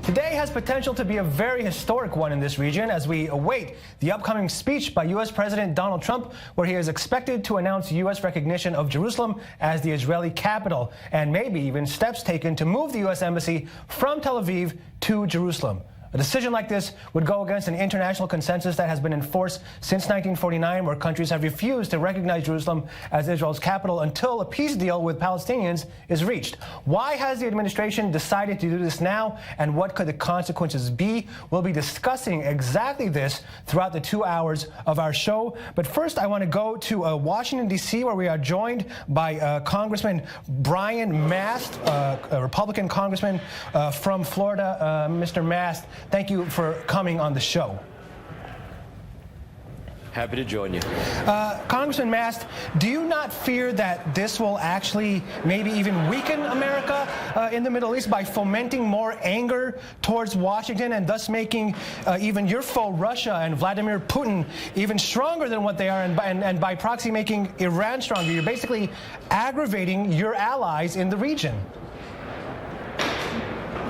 Today has potential to be a very historic one in this region as we await the upcoming speech by U.S. President Donald Trump, where he is expected to announce U.S. recognition of Jerusalem as the Israeli capital, and maybe even steps taken to move the U.S. Embassy from Tel Aviv to Jerusalem. A decision like this would go against an international consensus that has been in force since 1949, where countries have refused to recognize Jerusalem as Israel's capital until a peace deal with Palestinians is reached. Why has the administration decided to do this now, and what could the consequences be? We'll be discussing exactly this throughout the 2 hours of our show. But first, I want to go to Washington, D.C., where we are joined by Congressman Brian Mast, a Republican congressman from Florida. Mr. Mast, thank you for coming on the show. Happy to join you. Congressman Mast, do you not fear that this will actually maybe even weaken America in the Middle East by fomenting more anger towards Washington and thus making even your foe Russia and Vladimir Putin even stronger than what they are, and by proxy making Iran stronger? You're basically aggravating your allies in the region.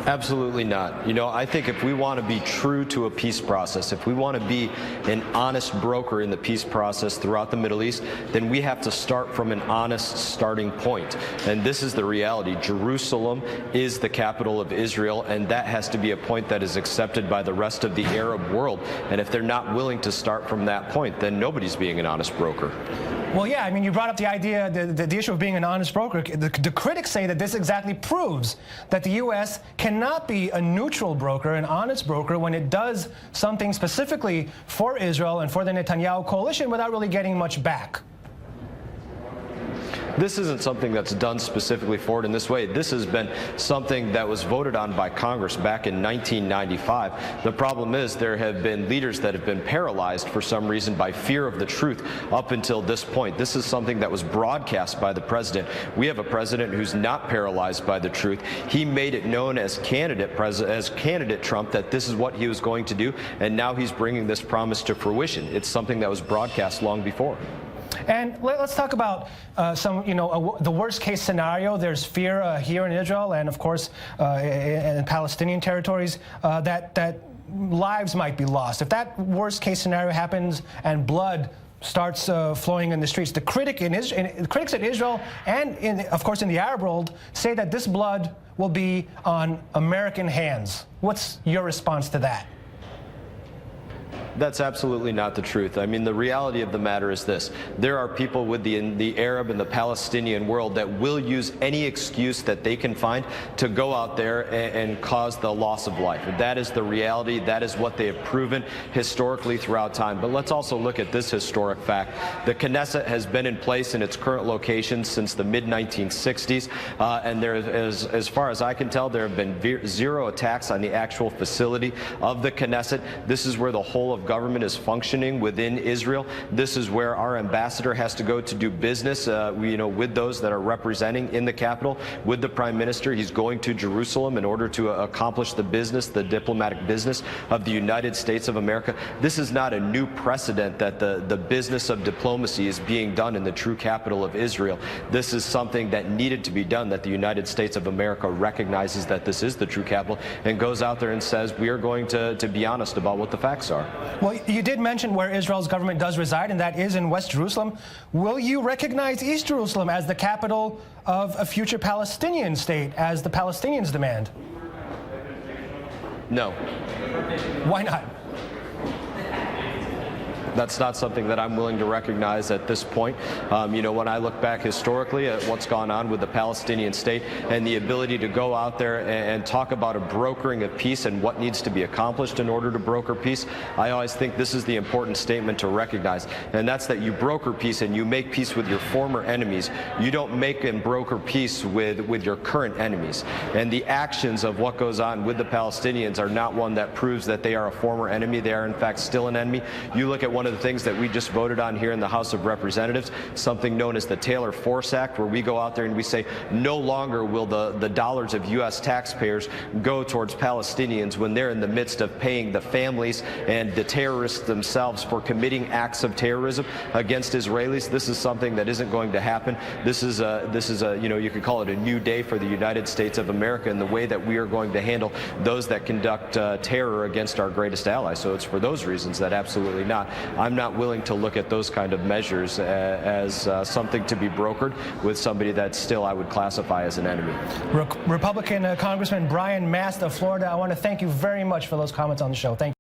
Absolutely not. You know, I think if we want to be true to a peace process, if we want to be an honest broker in the peace process throughout the Middle East, then we have to start from an honest starting point. And this is the reality. Jerusalem is the capital of Israel, and that has to be a point that is accepted by the rest of the Arab world. And if they're not willing to start from that point, then nobody's being an honest broker. Well, yeah, I mean, you brought up the idea, the issue of being an honest broker. The critics say that this exactly proves that the U.S. cannot be a neutral broker, an honest broker, when it does something specifically for Israel and for the Netanyahu coalition without really getting much back. This isn't something that's done specifically for it in this way. This has been something that was voted on by Congress back in 1995. The problem is there have been leaders that have been paralyzed for some reason by fear of the truth up until this point. This is something that was broadcast by the president. We have a president who's not paralyzed by the truth. He made it known as candidate Trump that this is what he was going to do, and now he's bringing this promise to fruition. It's something that was broadcast long before. And let's talk about the worst case scenario. There's fear here in Israel and, of course, in Palestinian territories that lives might be lost. If that worst case scenario happens and blood starts flowing in the streets, the critics in Israel and, of course, in the Arab world say that this blood will be on American hands. What's your response to that? That's absolutely not the truth. I mean, the reality of the matter is this. There are people within the Arab and the Palestinian world that will use any excuse that they can find to go out there and cause the loss of life. That is the reality. That is what they have proven historically throughout time. But let's also look at this historic fact. The Knesset has been in place in its current location since the mid-1960s, and there is, as far as I can tell, there have been zero attacks on the actual facility of the Knesset. This is where the whole of government is functioning within Israel. This is where our ambassador has to go to do business, with those that are representing in the capital, with the prime minister. He's going to Jerusalem in order to accomplish the business, the diplomatic business of the United States of America. This is not a new precedent that the business of diplomacy is being done in the true capital of Israel. This is something that needed to be done, that the United States of America recognizes that this is the true capital and goes out there and says, we are going to be honest about what the facts are. Well, you did mention where Israel's government does reside, and that is in West Jerusalem. Will you recognize East Jerusalem as the capital of a future Palestinian state, as the Palestinians demand? No. Why not? That's not something that I'm willing to recognize at this point. When I look back historically at what's gone on with the Palestinian state and the ability to go out there and talk about a brokering of peace and what needs to be accomplished in order to broker peace, I always think this is the important statement to recognize, and that's that you broker peace and you make peace with your former enemies. You don't make and broker peace with your current enemies. And the actions of what goes on with the Palestinians are not one that proves that they are a former enemy. They are, in fact, still an enemy. You look at one one of the things that we just voted on here in the House of Representatives, something known as the Taylor Force Act, where we go out there and we say no longer will the dollars of U.S. taxpayers go towards Palestinians when they're in the midst of paying the families and the terrorists themselves for committing acts of terrorism against Israelis. This is something that isn't going to happen. This is a you could call it a new day for the United States of America in the way that we are going to handle those that conduct terror against our greatest ally. So it's for those reasons that absolutely not. I'm not willing to look at those kind of measures as something to be brokered with somebody that still I would classify as an enemy. Republican Congressman Brian Mast of Florida, I want to thank you very much for those comments on the show. Thank you.